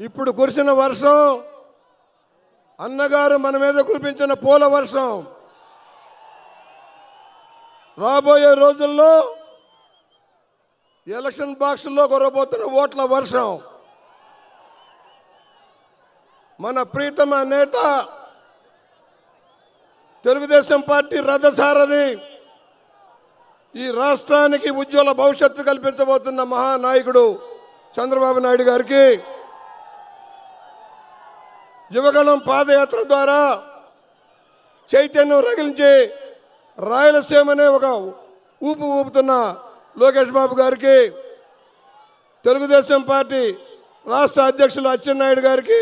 ఇప్పుడు కురిసిన వర్షం అన్నగారు మన మీద కురిపించిన పూల వర్షం రాబోయే రోజుల్లో ఎలక్షన్ బాక్సుల్లో కురబోతున్న ఓట్ల వర్షం మన ప్రీతమ నేత తెలుగుదేశం పార్టీ రథసారథి ఈ రాష్ట్రానికి ఉజ్వల భవిష్యత్తు కల్పించబోతున్న మహానాయకుడు చంద్రబాబు నాయుడు గారికి యువగణం పాదయాత్ర ద్వారా చైతన్యం రగిలించి రాయలసీమనే ఒక ఊపుతున్న లోకేష్ బాబు గారికి, తెలుగుదేశం పార్టీ రాష్ట్ర అధ్యక్షులు అచ్చెన్నాయుడు గారికి,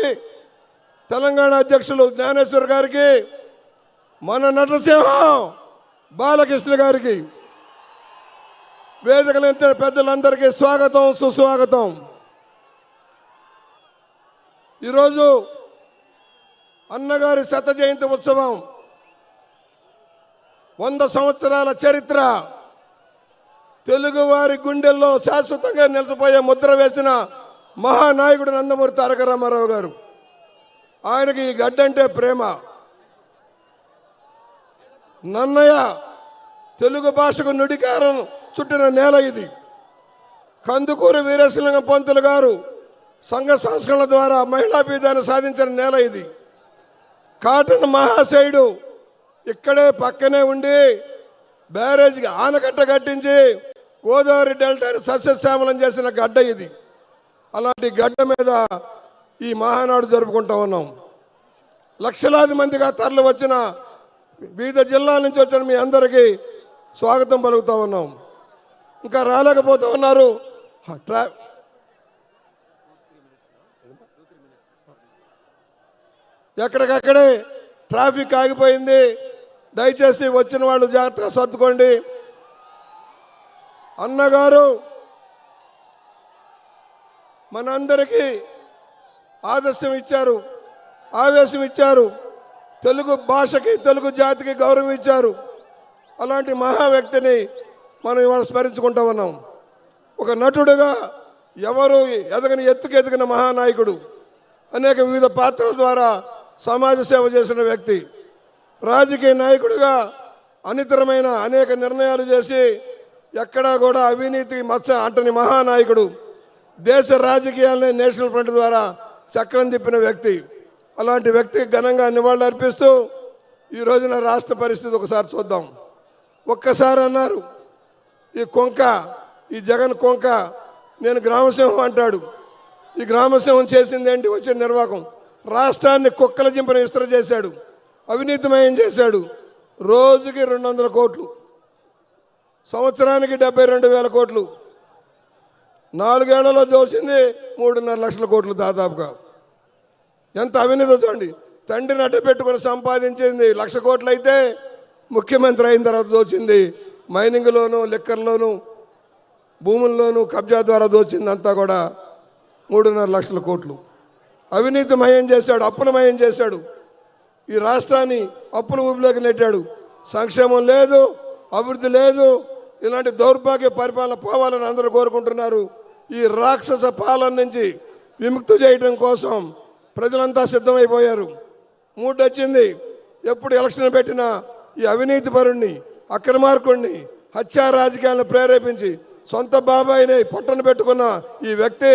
తెలంగాణ అధ్యక్షులు జ్ఞానేశ్వర్ గారికి, మన నటసింహం బాలకృష్ణ గారికి, వేదికలు ఇచ్చిన పెద్దలందరికీ స్వాగతం సుస్వాగతం. ఈరోజు అన్నగారి శత జయంతి ఉత్సవం, 100 సంవత్సరాల చరిత్ర, తెలుగువారి గుండెల్లో శాశ్వతంగా నిలిచిపోయే ముద్ర వేసిన మహానాయకుడు నందమూరి తారక రామారావు గారు. ఆయనకి ఈ గడ్డంటే ప్రేమ. నన్నయ్య తెలుగు భాషకు నుడికారం చుట్టిన నేల ఇది. కందుకూరి వీరేశలింగం పంతులు గారు సంఘ సంస్కరణ ద్వారా మహిళా పీఠాన్ని సాధించిన నేల ఇది. కాటన్ మహాశయుడు ఇక్కడే పక్కనే ఉండి బ్యారేజ్కి ఆనకట్ట కట్టించి గోదావరి డెల్టాని సస్యశ్యామలం చేసిన గడ్డ ఇది. అలాంటి గడ్డ మీద ఈ మహానాడు జరుపుకుంటా ఉన్నాం. లక్షలాది మందిగా తరలి వచ్చిన వివిధ జిల్లాల నుంచి వచ్చిన మీ అందరికీ స్వాగతం పలుకుతూ ఉన్నాం. ఇంకా రాలేకపోతూ ఉన్నారు. ఎక్కడికక్కడే ట్రాఫిక్ ఆగిపోయింది. దయచేసి వచ్చిన వాళ్ళు జాగ్రత్తగా సర్దుకోండి. అన్నగారు మనందరికీ ఆదర్శం ఇచ్చారు, ఆవేశం ఇచ్చారు, తెలుగు భాషకి తెలుగు జాతికి గౌరవం ఇచ్చారు. అలాంటి మహా వ్యక్తిని మనం ఇవాళ స్మరించుకుంటా ఉన్నాం. ఒక నటుడుగా ఎవరు ఎదిగిన మహానాయకుడు, అనేక వివిధ పాత్రల ద్వారా సమాజ సేవ చేసిన వ్యక్తి, రాజకీయ నాయకుడిగా అనితరమైన అనేక నిర్ణయాలు చేసి ఎక్కడా కూడా అవినీతి మత్స అంటని మహానాయకుడు, దేశ రాజకీయాలని నేషనల్ ఫ్రంట్ ద్వారా చక్రం తిప్పిన వ్యక్తి. అలాంటి వ్యక్తికి ఘనంగా నివాళులు అర్పిస్తూ ఈ రోజున రాష్ట్ర పరిస్థితి ఒకసారి చూద్దాం. ఒక్కసారి అన్నారు ఈ కొంక, ఈ జగన్ కొంక, నేను గ్రామసింహం అంటాడు. ఈ గ్రామసింహం చేసింది ఏంటి? వచ్చిన నిర్వాహకం రాష్ట్రాన్ని కుక్కల జింపన విస్తర చేశాడు, అవినీతిమయం చేశాడు. రోజుకి 200 కోట్లు, సంవత్సరానికి 72,000 కోట్లు, 4 ఏళ్లలో దోసింది 3.5 లక్షల కోట్లు దాదాపుగా. ఎంత అవినీతి చూడండి. తండ్రిని అడ్డ పెట్టుకుని సంపాదించింది 1,00,000 కోట్లు అయితే ముఖ్యమంత్రి అయిన తర్వాత దోచింది మైనింగ్లోను, లిక్కర్లోను, భూముల్లోనూ కబ్జా ద్వారా దోచింది అంతా కూడా 3.5 లక్షల కోట్లు. అవినీతిమయం చేశాడు, అప్పులమయం చేశాడు. ఈ రాష్ట్రాన్ని అప్పుల ఊపిలోకి నెట్టాడు. సంక్షేమం లేదు, అభివృద్ధి లేదు. ఇలాంటి దౌర్భాగ్య పరిపాలన పోవాలని అందరూ కోరుకుంటున్నారు. ఈ రాక్షస పాలన నుంచి విముక్తి చేయడం కోసం ప్రజలంతా సిద్ధమైపోయారు. మూడు వచ్చింది. ఎప్పుడు ఎలక్షన్ పెట్టినా ఈ అవినీతి పరుణ్ణి, అక్రమార్కుణ్ణి, హత్యా రాజకీయాలను ప్రేరేపించి సొంత బాబాయిని పొట్టను పెట్టుకున్న ఈ వ్యక్తి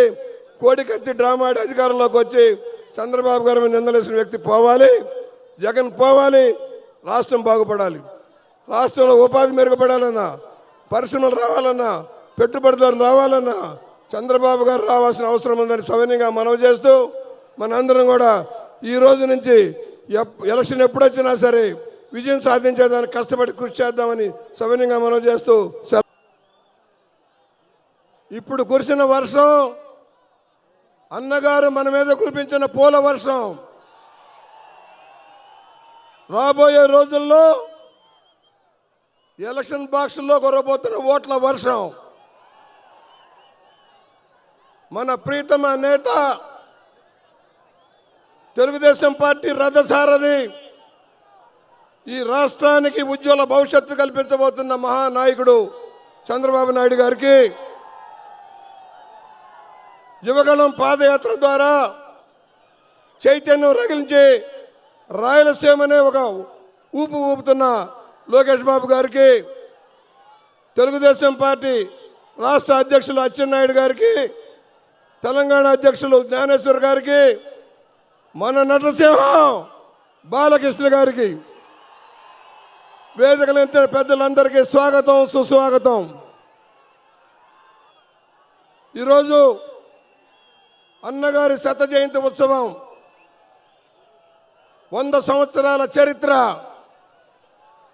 కోడికత్తి డ్రామా ఆడి అధికారంలోకి వచ్చి చంద్రబాబు గారి మీద నిందలేసిన వ్యక్తి పోవాలి, జగన్ పోవాలి, రాష్ట్రం బాగుపడాలి. రాష్ట్రంలో ఉపాధి మెరుగుపడాలన్నా, పరిశ్రమలు రావాలన్నా, పెట్టుబడిదారులు రావాలన్నా చంద్రబాబు గారు రావాల్సిన అవసరం ఉందని సవినయంగా మనవి చేస్తూ, మనందరం కూడా ఈ రోజు నుంచి ఎలక్షన్ ఎప్పుడొచ్చినా సరే విజయం సాధించేదానికి కష్టపడి కృషి చేద్దామని సవినయంగా మనవి చేస్తూ, ఇప్పుడు కురిసిన వర్షం అన్నగారు మన మీద కురిపించిన పూల వర్షం రాబోయే రోజుల్లో ఎలక్షన్ బాక్సుల్లో కురబోతున్న ఓట్ల వర్షం మన ప్రీతమ నేత తెలుగుదేశం పార్టీ రథసారథి ఈ రాష్ట్రానికి ఉజ్వల భవిష్యత్తు కల్పించబోతున్న మహానాయకుడు చంద్రబాబు నాయుడు గారికి యువగణం పాదయాత్ర ద్వారా చైతన్యం రగిలించి రాయలసీమనే ఒక ఊపు ఊపుతున్న లోకేష్ బాబు గారికి, తెలుగుదేశం పార్టీ రాష్ట్ర అధ్యక్షులు అచ్చెన్నాయుడు గారికి, తెలంగాణ అధ్యక్షులు జ్ఞానేశ్వర్ గారికి, మన నటసింహం బాలకృష్ణ గారికి, వేదికలంచిన పెద్దలందరికీ స్వాగతం, సుస్వాగతం. ఈరోజు అన్నగారి శత జయంతి ఉత్సవం, 100 సంవత్సరాల చరిత్ర,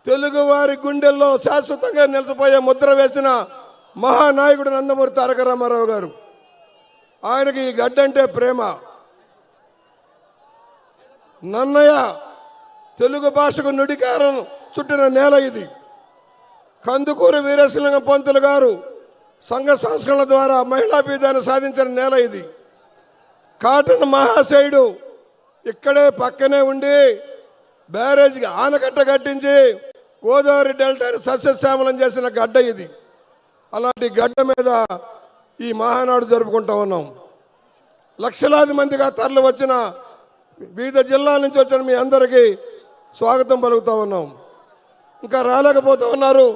తెలుగువారి గుండెల్లో శాశ్వతంగా నిలిచిపోయే ముద్ర వేసిన మహానాయకుడు నందమూరి తారక రామారావు గారు. ఆయనకి ఈ గడ్డంటే ప్రేమ. నన్నయ్య తెలుగు భాషకు నుడికారం చుట్టిన నేల ఇది. కందుకూరి వీరేశలింగం పంతులు గారు సంఘ సంస్కరణల ద్వారా మహిళా పీఠాన్ని సాధించిన నేల ఇది. కాటన్ మహాశయుడు ఇక్కడే పక్కనే ఉండి బ్యారేజ్కి ఆనకట్ట కట్టించి గోదావరి డెల్టాని సస్యశ్యామలం చేసిన గడ్డ ఇది. అలాంటి గడ్డ మీద ఈ మహానాడు జరుపుకుంటా ఉన్నాం. లక్షలాది మందిగా తరలి వచ్చిన వివిధ జిల్లాల నుంచి వచ్చిన మీ అందరికీ స్వాగతం పలుకుతూ ఉన్నాం. ఇంకా రాలేకపోతూ ఉన్నారు.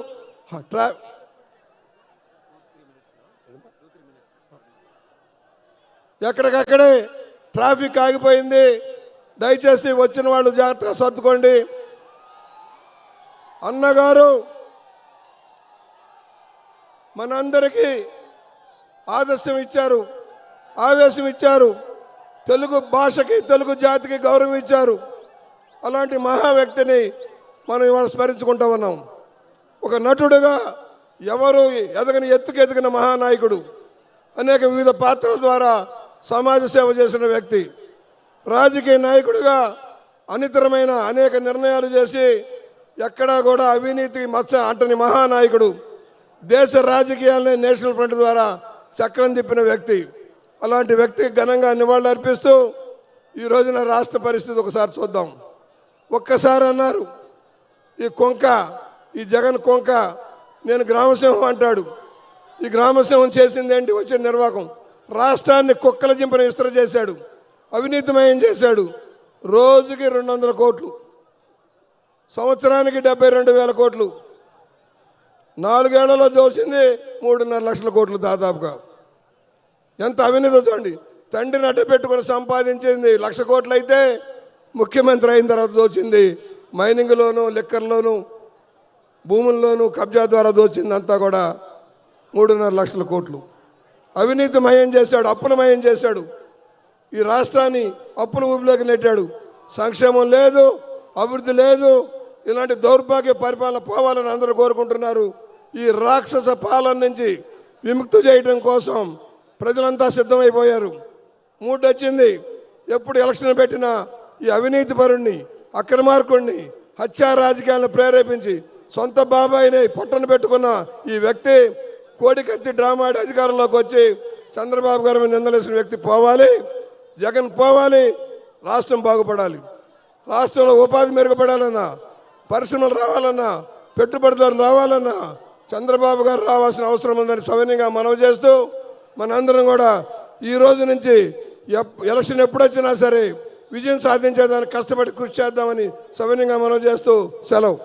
ఎక్కడికక్కడే ట్రాఫిక్ ఆగిపోయింది. దయచేసి వచ్చిన వాళ్ళు జాగ్రత్తగా సర్దుకోండి. అన్నగారు మనందరికీ ఆదర్శం ఇచ్చారు, ఆవేశం ఇచ్చారు, తెలుగు భాషకి తెలుగు జాతికి గౌరవం ఇచ్చారు. అలాంటి మహా వ్యక్తిని మనం ఇవాళ స్మరించుకుంటూ ఉన్నాం. ఒక నటుడుగా ఎవరు ఎదగని ఎత్తుకెదిగిన మహానాయకుడు, అనేక వివిధ పాత్రల ద్వారా సమాజ సేవ చేసిన వ్యక్తి, రాజకీయ నాయకుడిగా అనితరమైన అనేక నిర్ణయాలు చేసి ఎక్కడా కూడా అవినీతి మత్స్య అంటని మహానాయకుడు, దేశ రాజకీయాలనే నేషనల్ ఫ్రంట్ ద్వారా చక్రం తిప్పిన వ్యక్తి. అలాంటి వ్యక్తికి ఘనంగా నివాళులు అర్పిస్తూ ఈ రోజున రాష్ట్ర పరిస్థితి ఒకసారి చూద్దాం. ఒక్కసారి అన్నారు ఈ కొంక, ఈ జగన్ కొంక, నేను గ్రామసింహం అంటాడు. ఈ గ్రామసింహం చేసింది ఏంటి? వచ్చిన నిర్వాహకం. రాష్ట్రాన్ని కుక్కల జింపన విస్తర చేశాడు, అవినీతిమయం చేశాడు. రోజుకి 200 కోట్లు, సంవత్సరానికి 72,000 కోట్లు, 4 ఏళ్లలో దోసింది 3.5 లక్షల కోట్లు దాదాపుగా. ఎంత అవినీతి చూడండి. తండ్రిని అడ్డ పెట్టుకుని సంపాదించింది 1,00,000 కోట్లు అయితే, ముఖ్యమంత్రి అయిన తర్వాత దోచింది మైనింగ్లోను, లిక్కర్లోను, భూముల్లోనూ కబ్జా ద్వారా దోచింది అంతా కూడా 3.5 లక్షల కోట్లు. అవినీతిమయం చేశాడు, అప్పులమయం చేశాడు. ఈ రాష్ట్రాన్ని అప్పుల ఊపిలోకి నెట్టాడు. సంక్షేమం లేదు, అభివృద్ధి లేదు. ఇలాంటి దౌర్భాగ్య పరిపాలన పోవాలని అందరూ కోరుకుంటున్నారు. ఈ రాక్షస పాలన నుంచి విముక్తి చేయడం కోసం ప్రజలంతా సిద్ధమైపోయారు. మూడు వచ్చింది. ఎప్పుడు ఎలక్షన్ పెట్టినా ఈ అవినీతి పరుణ్ణి, అక్రమార్కుణ్ణి, హత్యా రాజకీయాలను ప్రేరేపించి సొంత బాబాయిని పొట్టను పెట్టుకున్న ఈ వ్యక్తి కోడికత్తి డ్రామా ఆడి అధికారంలోకి వచ్చి చంద్రబాబు గారి మీద నిందలేసిన వ్యక్తి పోవాలి, జగన్ పోవాలి, రాష్ట్రం బాగుపడాలి. రాష్ట్రంలో ఉపాధి మెరుగుపడాలన్నా, పరిశ్రమలు రావాలన్నా, పెట్టుబడిదారులు రావాలన్నా చంద్రబాబు గారు రావాల్సిన అవసరం ఉందని సవినయంగా మనవి చేస్తూ, మనందరం కూడా ఈ రోజు నుంచి ఎలక్షన్ ఎప్పుడొచ్చినా సరే విజయం సాధించేదానికి కష్టపడి కృషి చేద్దామని సవినయంగా మనవి చేస్తూ సెలవు.